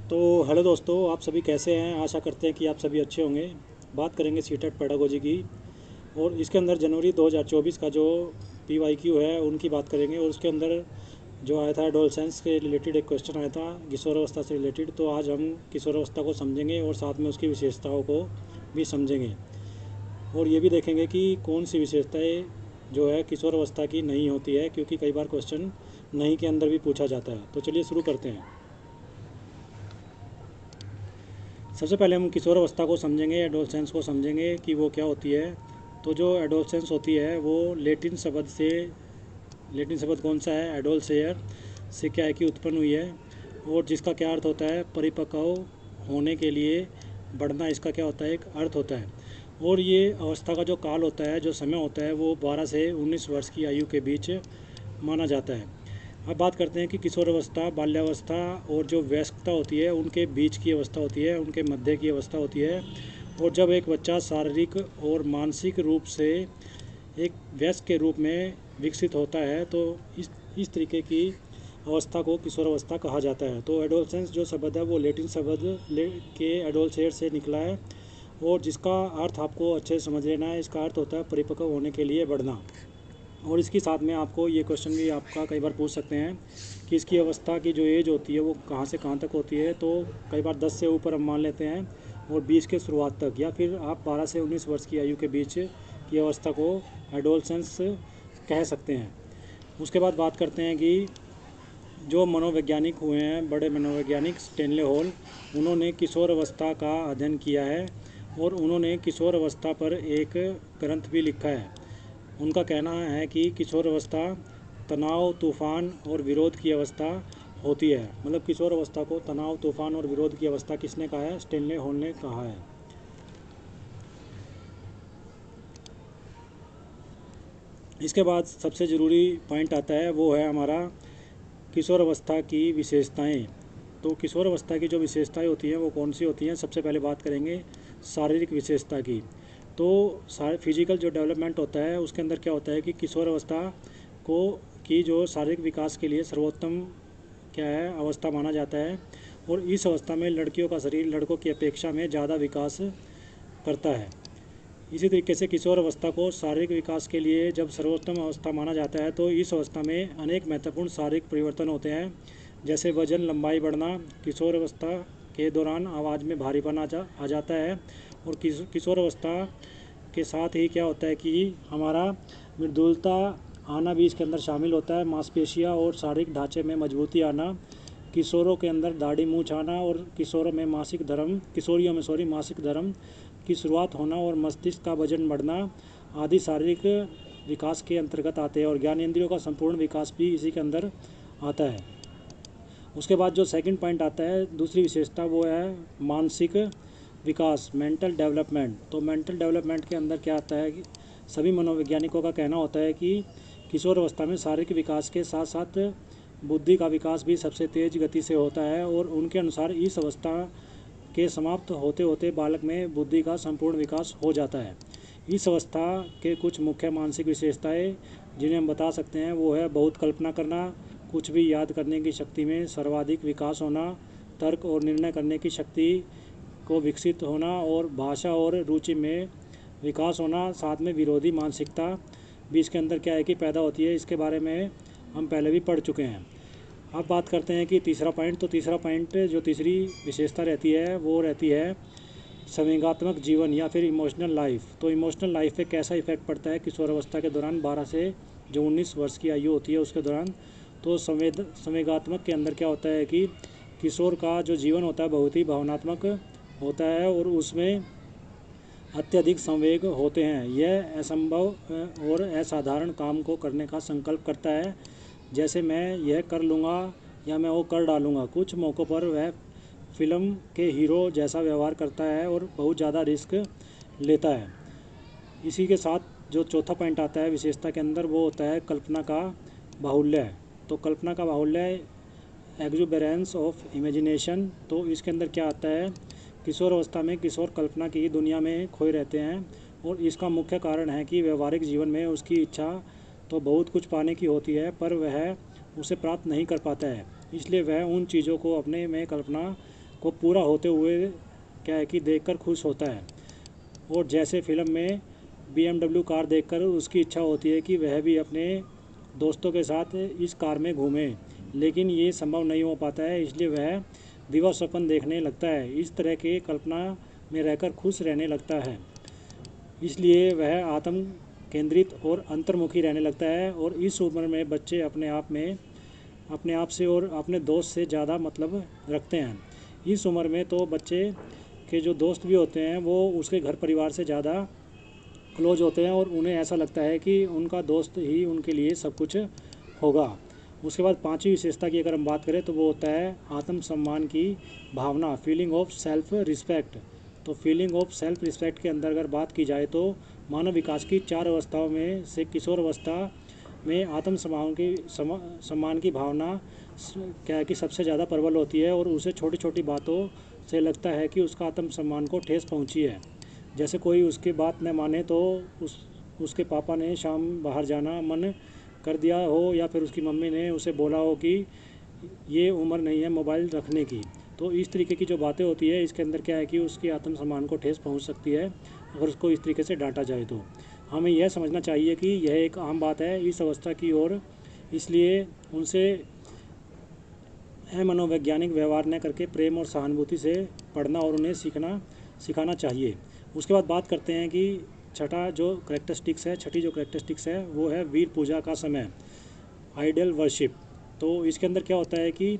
तो हेलो दोस्तों, आप सभी कैसे हैं। आशा करते हैं कि आप सभी अच्छे होंगे। बात करेंगे सीटेट पेडागोजी की, और इसके अंदर जनवरी 2024 का जो पीवाईक्यू है उनकी बात करेंगे। और उसके अंदर जो आया था एडोलसेंस के रिलेटेड एक क्वेश्चन आया था किशोरावस्था से रिलेटेड। तो आज हम किशोरावस्था को समझेंगे और साथ में उसकी विशेषताओं को भी समझेंगे, और ये भी देखेंगे कि कौन सी विशेषताएं जो है किशोरावस्था की नहीं होती है, क्योंकि कई बार क्वेश्चन नहीं के अंदर भी पूछा जाता है। तो चलिए शुरू करते हैं। सबसे पहले हम किशोर अवस्था को समझेंगे, एडोलसेंस को समझेंगे कि वो क्या होती है। तो जो एडोलसेंस होती है वो लेटिन शब्द कौन सा है, एडोलसेयर से क्या है कि उत्पन्न हुई है, और जिसका क्या अर्थ होता है, परिपक्व होने के लिए बढ़ना, इसका क्या होता है, एक अर्थ होता है। और ये अवस्था का जो काल होता है, जो समय होता है, वो 12 से 19 वर्ष की आयु के बीच माना जाता है। अब बात करते हैं कि किशोरावस्था, बाल्यावस्था और जो वयस्कता होती है उनके बीच की अवस्था होती है, उनके मध्य की अवस्था होती है। और जब एक बच्चा शारीरिक और मानसिक रूप से एक वयस्क के रूप में विकसित होता है, तो इस तरीके की अवस्था को किशोरावस्था कहा जाता है। तो एडोलसेंस जो शब्द है वो लेटिन शब्द के एडोलसेयर से निकला है, और जिसका अर्थ आपको अच्छे से समझ लेना है। इसका अर्थ होता है परिपक्व होने के लिए बढ़ना। और इसके साथ में आपको ये क्वेश्चन भी आपका कई बार पूछ सकते हैं कि इसकी अवस्था की जो एज होती है वो कहाँ से कहाँ तक होती है। तो कई बार 10 से ऊपर हम मान लेते हैं, और 20 के शुरुआत तक, या फिर आप 12 से 19 वर्ष की आयु के बीच की अवस्था को एडोलसेंस कह सकते हैं। उसके बाद बात करते हैं कि जो मनोवैज्ञानिक हुए हैं, बड़े मनोवैज्ञानिक स्टेनले हॉल, उन्होंने किशोर अवस्था का अध्ययन किया है, और उन्होंने किशोर अवस्था पर एक ग्रंथ भी लिखा है। उनका कहना है कि किशोर अवस्था तनाव, तूफान और विरोध की अवस्था होती है। मतलब किशोर अवस्था को तनाव, तूफान और विरोध की अवस्था किसने कहा है, स्टेनले हॉल ने कहा है। इसके बाद सबसे ज़रूरी पॉइंट आता है, वो है हमारा किशोर अवस्था की विशेषताएं। तो किशोर अवस्था की जो विशेषताएं होती हैं वो कौन सी होती हैं। सबसे पहले बात करेंगे शारीरिक विशेषता की। तो फिजिकल जो डेवलपमेंट होता है उसके अंदर क्या होता है कि किशोर अवस्था को की जो शारीरिक विकास के लिए सर्वोत्तम क्या है, अवस्था माना जाता है। और इस अवस्था में लड़कियों का शरीर लड़कों की अपेक्षा में ज़्यादा विकास करता है। इसी तरीके से किशोर अवस्था को शारीरिक विकास के लिए जब सर्वोत्तम अवस्था माना जाता है, तो इस अवस्था में अनेक महत्वपूर्ण शारीरिक परिवर्तन होते हैं, जैसे वजन, लंबाई बढ़ना। किशोर अवस्था के दौरान आवाज़ में भारीपन आ जाता है। और किशोर अवस्था के साथ ही क्या होता है कि हमारा मृदुलता आना भी इसके अंदर शामिल होता है। मांसपेशियाँ और शारीरिक ढांचे में मजबूती आना, किशोरों के अंदर दाढ़ी मूंछ आना, और किशोरियों में मासिक धर्म की शुरुआत होना, और मस्तिष्क का वजन बढ़ना आदि शारीरिक विकास के अंतर्गत आते हैं। और ज्ञानेंद्रियों का संपूर्ण विकास भी इसी के अंदर आता है। उसके बाद जो सेकंड पॉइंट आता है, दूसरी विशेषता, वो है मानसिक विकास, मेंटल डेवलपमेंट। तो मेंटल डेवलपमेंट के अंदर क्या आता है कि सभी मनोवैज्ञानिकों का कहना होता है कि किशोर अवस्था में शारीरिक विकास के साथ साथ बुद्धि का विकास भी सबसे तेज़ गति से होता है। और उनके अनुसार इस अवस्था के समाप्त होते होते बालक में बुद्धि का संपूर्ण विकास हो जाता है। इस अवस्था के कुछ मुख्य मानसिक विशेषताएं जिन्हें हम बता सकते हैं, वो है बहुत कल्पना करना, कुछ भी याद करने की शक्ति में सर्वाधिक विकास होना, तर्क और निर्णय करने की शक्ति को विकसित होना, और भाषा और रुचि में विकास होना। साथ में विरोधी मानसिकता भी इसके अंदर क्या है कि पैदा होती है। इसके बारे में हम पहले भी पढ़ चुके हैं। अब बात करते हैं कि तीसरा पॉइंट। तो तीसरा पॉइंट जो तीसरी विशेषता रहती है वो रहती है संवेगात्मक जीवन, या फिर इमोशनल लाइफ। तो इमोशनल लाइफ पे कैसा इफेक्ट पड़ता है किशोर अवस्था के दौरान, 12 से जो 19 वर्ष की आयु होती है उसके दौरान। तो संवेगात्मक के अंदर क्या होता है कि किशोर का जो जीवन होता है बहुत ही भावनात्मक होता है, और उसमें अत्यधिक संवेग होते हैं। यह असंभव और असाधारण काम को करने का संकल्प करता है, जैसे मैं यह कर लूँगा या मैं वो कर डालूँगा। कुछ मौक़ों पर वह फिल्म के हीरो जैसा व्यवहार करता है और बहुत ज़्यादा रिस्क लेता है। इसी के साथ जो चौथा पॉइंट आता है विशेषता के अंदर, वो होता है कल्पना का बाहुल्य। तो कल्पना का बाहुल्य, एक्जुबेरेंस ऑफ इमेजिनेशन। तो इसके अंदर क्या आता है, किशोर अवस्था में किशोर कल्पना की दुनिया में खोए रहते हैं, और इसका मुख्य कारण है कि व्यवहारिक जीवन में उसकी इच्छा तो बहुत कुछ पाने की होती है, पर वह उसे प्राप्त नहीं कर पाता है। इसलिए वह उन चीज़ों को अपने में कल्पना को पूरा होते हुए क्या है कि देखकर खुश होता है। और जैसे फिल्म में BMW कार देखकर उसकी इच्छा होती है कि वह भी अपने दोस्तों के साथ इस कार में घूमे, लेकिन ये संभव नहीं हो पाता है, इसलिए वह विवश सपन देखने लगता है। इस तरह के कल्पना में रहकर खुश रहने लगता है, इसलिए वह आत्म केंद्रित और अंतर्मुखी रहने लगता है। और इस उम्र में बच्चे अपने आप से और अपने दोस्त से ज़्यादा मतलब रखते हैं। इस उम्र में तो बच्चे के जो दोस्त भी होते हैं वो उसके घर परिवार से ज़्यादा क्लोज होते हैं और उन्हें ऐसा लगता है कि उनका दोस्त ही उनके लिए सब कुछ होगा। उसके बाद पांचवी विशेषता की अगर हम बात करें तो वो होता है आत्मसम्मान की भावना, फीलिंग ऑफ सेल्फ रिस्पेक्ट। तो फीलिंग ऑफ सेल्फ रिस्पेक्ट के अंदर अगर बात की जाए तो मानव विकास की 4 अवस्थाओं में से किशोर अवस्था में सम्मान की भावना क्या है कि सबसे ज़्यादा प्रबल होती है और उसे छोटी छोटी बातों से लगता है कि उसका आत्मसम्मान को ठेस पहुंची है। जैसे कोई उसकी बात न माने तो उसके पापा ने शाम बाहर जाना मन कर दिया हो, या फिर उसकी मम्मी ने उसे बोला हो कि ये उम्र नहीं है मोबाइल रखने की। तो इस तरीके की जो बातें होती है इसके अंदर क्या है कि उसकी आत्मसम्मान को ठेस पहुंच सकती है अगर उसको इस तरीके से डांटा जाए। तो हमें यह समझना चाहिए कि यह एक आम बात है इस अवस्था की ओर, इसलिए उनसे मनोवैज्ञानिक व्यवहार न करके प्रेम और सहानुभूति से पढ़ना और उन्हें सिखाना चाहिए। उसके बाद बात करते हैं कि छठी जो करेक्टरिस्टिक्स है वो है वीर पूजा का समय, आइडल वर्शिप। तो इसके अंदर क्या होता है कि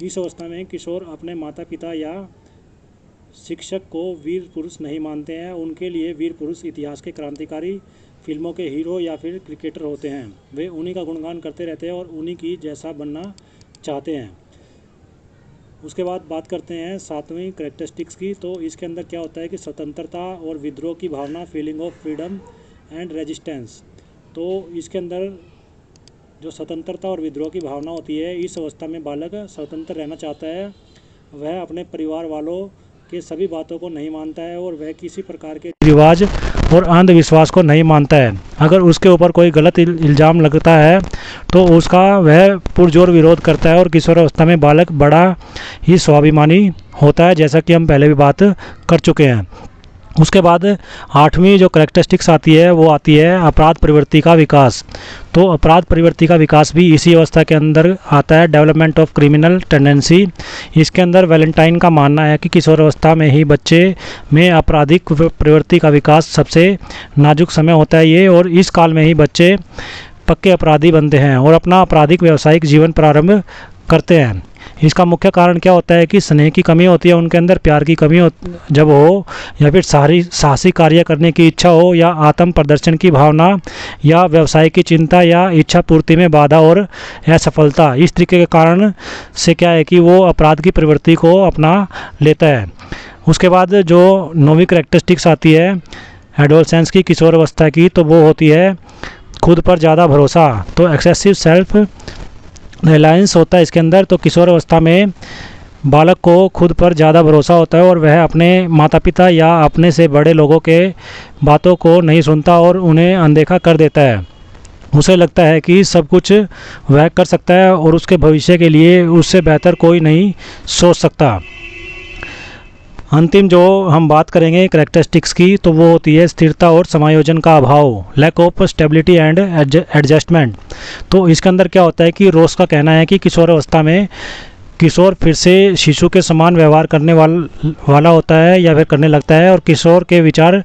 इस अवस्था में किशोर अपने माता पिता या शिक्षक को वीर पुरुष नहीं मानते हैं। उनके लिए वीर पुरुष इतिहास के क्रांतिकारी, फिल्मों के हीरो या फिर क्रिकेटर होते हैं। वे उन्हीं का गुणगान करते रहते हैं और उन्हीं की जैसा बनना चाहते हैं। उसके बाद बात करते हैं 7वीं करेक्टरिस्टिक्स की। तो इसके अंदर क्या होता है कि स्वतंत्रता और विद्रोह की भावना, feeling of freedom and resistance. तो इसके अंदर जो स्वतंत्रता और विद्रोह की भावना होती है, इस अवस्था में बालक स्वतंत्र रहना चाहता है। वह अपने परिवार वालों के सभी बातों को नहीं मानता है और वह किसी प्रकार के रिवाज और अंधविश्वास को नहीं मानता है। अगर उसके ऊपर कोई गलत इल्ज़ाम लगता है तो उसका वह पुरजोर विरोध करता है। और किशोर अवस्था में बालक बड़ा ही स्वाभिमानी होता है, जैसा कि हम पहले भी बात कर चुके हैं। उसके बाद 8वीं जो करेक्टरिस्टिक्स आती है वो आती है अपराध प्रवृत्ति का विकास। तो अपराध प्रवृत्ति का विकास भी इसी अवस्था के अंदर आता है, डेवलपमेंट ऑफ क्रिमिनल टेंडेंसी। इसके अंदर वैलेंटाइन का मानना है कि किशोर अवस्था में ही बच्चे में आपराधिक प्रवृत्ति का विकास सबसे नाजुक समय होता है ये, और इस काल में ही बच्चे पक्के अपराधी बनते हैं और अपना आपराधिक व्यावसायिक जीवन प्रारंभ करते हैं। इसका मुख्य कारण क्या होता है कि स्नेह की कमी होती है उनके अंदर, प्यार की कमी जब हो, या फिर साहसी कार्य करने की इच्छा हो, या आत्म प्रदर्शन की भावना, या व्यवसाय की चिंता, या इच्छा पूर्ति में बाधा और असफलता। इस तरीके के कारण से क्या है कि वो अपराध की प्रवृत्ति को अपना लेता है। उसके बाद जो 9वीं करेक्टरिस्टिक्स आती है एडोलसेंस की, किशोर अवस्था की, तो वो होती है खुद पर ज़्यादा भरोसा। तो एक्सेसिव सेल्फ रिलायंस होता है इसके अंदर। तो किशोर अवस्था में बालक को खुद पर ज़्यादा भरोसा होता है और वह अपने माता पिता या अपने से बड़े लोगों के बातों को नहीं सुनता और उन्हें अनदेखा कर देता है। उसे लगता है कि सब कुछ वह कर सकता है और उसके भविष्य के लिए उससे बेहतर कोई नहीं सोच सकता। अंतिम जो हम बात करेंगे करेक्टरिस्टिक्स की तो वो होती है स्थिरता और समायोजन का अभाव, lack of stability and adjustment. तो इसके अंदर क्या होता है कि रोस का कहना है कि किशोर अवस्था में किशोर फिर से शिशु के समान व्यवहार करने वाला होता है या फिर करने लगता है, और किशोर के विचार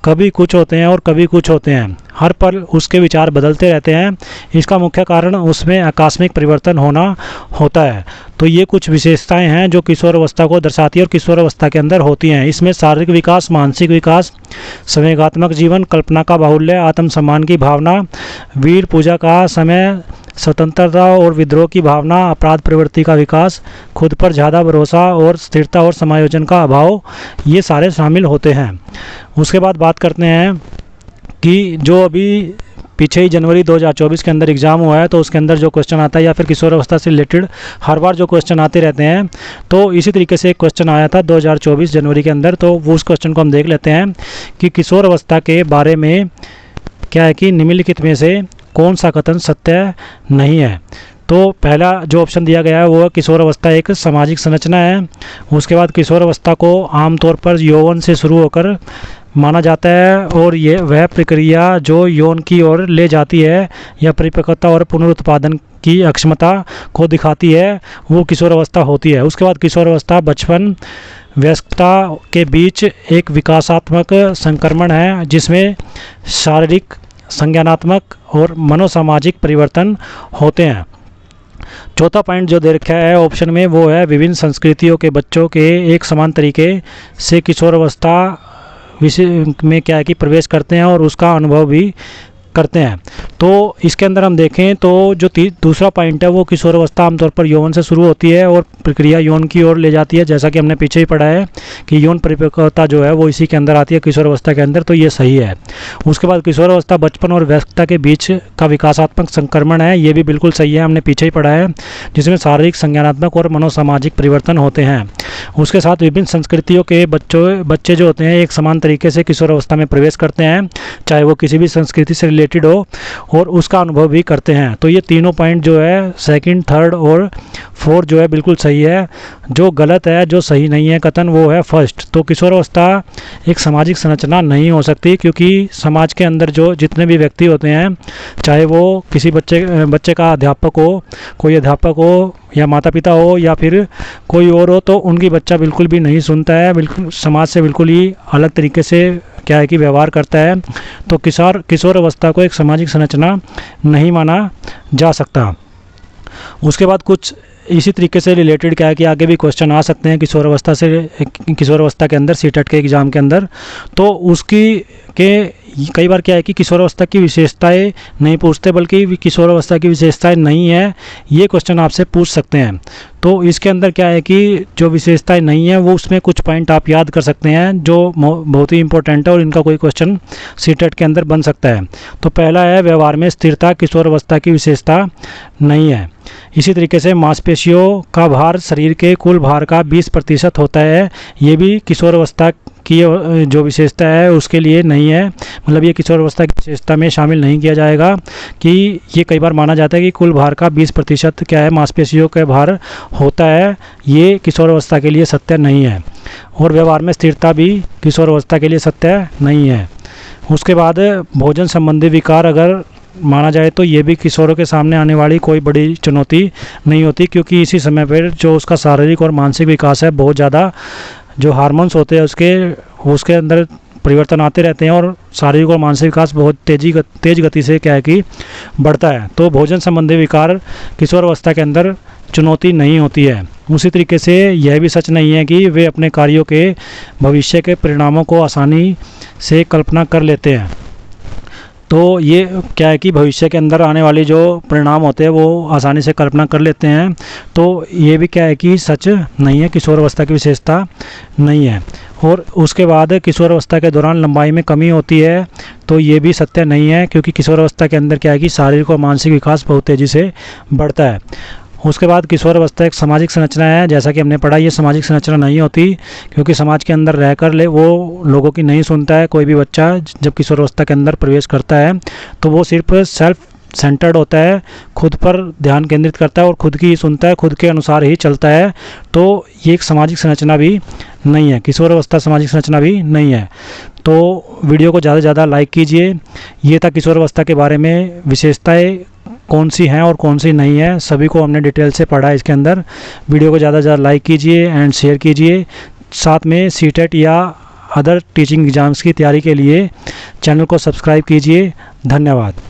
कभी कुछ होते हैं और कभी कुछ होते हैं। हर पल उसके विचार बदलते रहते हैं। इसका मुख्य कारण उसमें आकस्मिक परिवर्तन होना होता है। तो ये कुछ विशेषताएं हैं जो किशोर अवस्था को दर्शाती है और किशोर अवस्था के अंदर होती हैं। इसमें शारीरिक विकास, मानसिक विकास, संवेगात्मक जीवन, कल्पना का बाहुल्य, आत्मसम्मान की भावना, वीर पूजा का समय, स्वतंत्रता और विद्रोह की भावना, अपराध प्रवृत्ति का विकास, खुद पर ज़्यादा भरोसा और स्थिरता और समायोजन का अभाव, ये सारे शामिल होते हैं। उसके बाद बात करते हैं कि जो अभी पीछे ही जनवरी 2024 के अंदर एग्ज़ाम हुआ है तो उसके अंदर जो क्वेश्चन आता है या फिर किशोर अवस्था से रिलेटेड हर बार जो क्वेश्चन आते रहते हैं, तो इसी तरीके से एक क्वेश्चन आया था 2024 जनवरी के अंदर। तो वो उस क्वेश्चन को हम देख लेते हैं कि किशोर अवस्था के बारे में क्या है कि निम्नलिखित में से कौन सा कथन सत्य नहीं है। तो पहला जो ऑप्शन दिया गया है वो है किशोर अवस्था एक सामाजिक संरचना है। उसके बाद किशोर अवस्था को आमतौर पर यौवन से शुरू होकर माना जाता है और ये वह प्रक्रिया जो यौन की ओर ले जाती है या परिपक्वता और पुनरुत्पादन की अक्षमता को दिखाती है, वो किशोर अवस्था होती है। उसके बाद किशोर अवस्था बचपन वयस्कता के बीच एक विकासात्मक संक्रमण है जिसमें शारीरिक, संज्ञानात्मक और मनोसामाजिक परिवर्तन होते हैं। चौथा पॉइंट जो दे रखा है ऑप्शन में वो है विभिन्न संस्कृतियों के बच्चों के एक समान तरीके से किशोर अवस्था विषय में क्या है कि प्रवेश करते हैं और उसका अनुभव भी करते हैं। तो इसके अंदर हम देखें तो जो दूसरा पॉइंट है वो किशोर अवस्था आमतौर पर यौवन से शुरू होती है और प्रक्रिया यौन की ओर ले जाती है, जैसा कि हमने पीछे ही पढ़ा है कि यौन परिपक्वता जो है वो इसी के अंदर आती है किशोर अवस्था के अंदर, तो ये सही है। उसके बाद किशोर अवस्था बचपन और वयस्कता के बीच का विकासात्मक संक्रमण है, ये भी बिल्कुल सही है, हमने पीछे ही पढ़ा है, जिसमें शारीरिक, संज्ञानात्मक और मनोसामाजिक परिवर्तन होते हैं। उसके साथ विभिन्न संस्कृतियों के बच्चे जो होते हैं एक समान तरीके से किशोर अवस्था में प्रवेश करते हैं, चाहे वो किसी भी संस्कृति से रिलेटेड हो, और उसका अनुभव भी करते हैं। तो ये तीनों पॉइंट जो है सेकंड, थर्ड और फोर्थ जो है बिल्कुल सही है। जो गलत है, जो सही नहीं है कथन, वो है फर्स्ट। तो किशोर अवस्था एक सामाजिक संरचना नहीं हो सकती, क्योंकि समाज के अंदर जो जितने भी व्यक्ति होते हैं, चाहे वो किसी बच्चे का अध्यापक हो, कोई अध्यापक हो या माता पिता हो या फिर कोई और हो, तो उनकी बच्चा बिल्कुल भी नहीं सुनता है, बिल्कुल समाज से बिल्कुल ही अलग तरीके से क्या है कि व्यवहार करता है। तो किशोर अवस्था को एक सामाजिक संरचना नहीं माना जा सकता। उसके बाद कुछ इसी तरीके से रिलेटेड क्या है कि आगे भी क्वेश्चन आ सकते हैं किशोर अवस्था के अंदर सीटेट के एग्ज़ाम के अंदर। तो उसकी के कई बार क्या है कि किशोर अवस्था की विशेषताएं नहीं पूछते, बल्कि किशोर अवस्था की विशेषताएं नहीं है, ये क्वेश्चन आपसे पूछ सकते हैं। तो इसके अंदर क्या है कि जो विशेषताएं नहीं है वो उसमें कुछ पॉइंट आप याद कर सकते हैं जो बहुत ही इंपॉर्टेंट है और इनका कोई क्वेश्चन सीटेट के अंदर बन सकता है। तो पहला है व्यवहार में स्थिरता किशोर अवस्था की विशेषता नहीं है। इसी तरीके से मांसपेशियों का भार शरीर के कुल भार का 20% होता है, ये भी किशोर अवस्था की जो विशेषता है उसके लिए नहीं है, मतलब ये किशोर अवस्था की विशेषता में शामिल नहीं किया जाएगा। कि ये कई बार माना जाता है कि कुल भार का 20% क्या है मांसपेशियों का भार होता है, ये किशोर अवस्था के लिए सत्य नहीं है। और व्यवहार में स्थिरता भी किशोर अवस्था के लिए सत्य नहीं है। उसके बाद भोजन संबंधी विकार अगर माना जाए तो ये भी किशोरों के सामने आने वाली कोई बड़ी चुनौती नहीं होती, क्योंकि इसी समय पर जो उसका शारीरिक और मानसिक विकास है बहुत ज़्यादा, जो हार्मोन्स होते हैं उसके अंदर परिवर्तन आते रहते हैं और शारीरिक और मानसिक विकास बहुत तेज गति से क्या है कि बढ़ता है। तो भोजन संबंधी विकार किशोर अवस्था के अंदर चुनौती नहीं होती है। उसी तरीके से यह भी सच नहीं है कि वे अपने कार्यों के भविष्य के परिणामों को आसानी से कल्पना कर लेते हैं। तो ये क्या है कि भविष्य के अंदर आने वाले जो परिणाम होते हैं वो आसानी से कल्पना कर लेते हैं। तो ये भी क्या है कि सच नहीं है, किशोर अवस्था की विशेषता नहीं है। और उसके बाद किशोर अवस्था के दौरान लंबाई में कमी होती है, तो ये भी सत्य नहीं है, क्योंकि किशोर अवस्था के अंदर क्या है कि शारीरिक और मानसिक विकास बहुत तेज़ी से बढ़ता है। उसके बाद किशोर अवस्था एक सामाजिक संरचना है, जैसा कि हमने पढ़ा, ये सामाजिक संरचना नहीं होती, क्योंकि समाज के अंदर रहकर वो लोगों की नहीं सुनता है। कोई भी बच्चा जब किशोर अवस्था के अंदर प्रवेश करता है तो वो सिर्फ सेल्फ सेंटर्ड होता है, खुद पर ध्यान केंद्रित करता है और खुद की ही सुनता है, खुद के अनुसार ही चलता है। तो ये एक सामाजिक संरचना भी नहीं है, किशोर अवस्था सामाजिक संरचना भी नहीं है। तो वीडियो को ज़्यादा से ज़्यादा लाइक कीजिए। ये था किशोर अवस्था के बारे में, विशेषताएँ कौन सी हैं और कौन सी नहीं है, सभी को हमने डिटेल से पढ़ा है इसके अंदर। वीडियो को ज़्यादा से ज़्यादा लाइक कीजिए एंड शेयर कीजिए। साथ में सीटेट या अदर टीचिंग एग्ज़ाम्स की तैयारी के लिए चैनल को सब्सक्राइब कीजिए। धन्यवाद।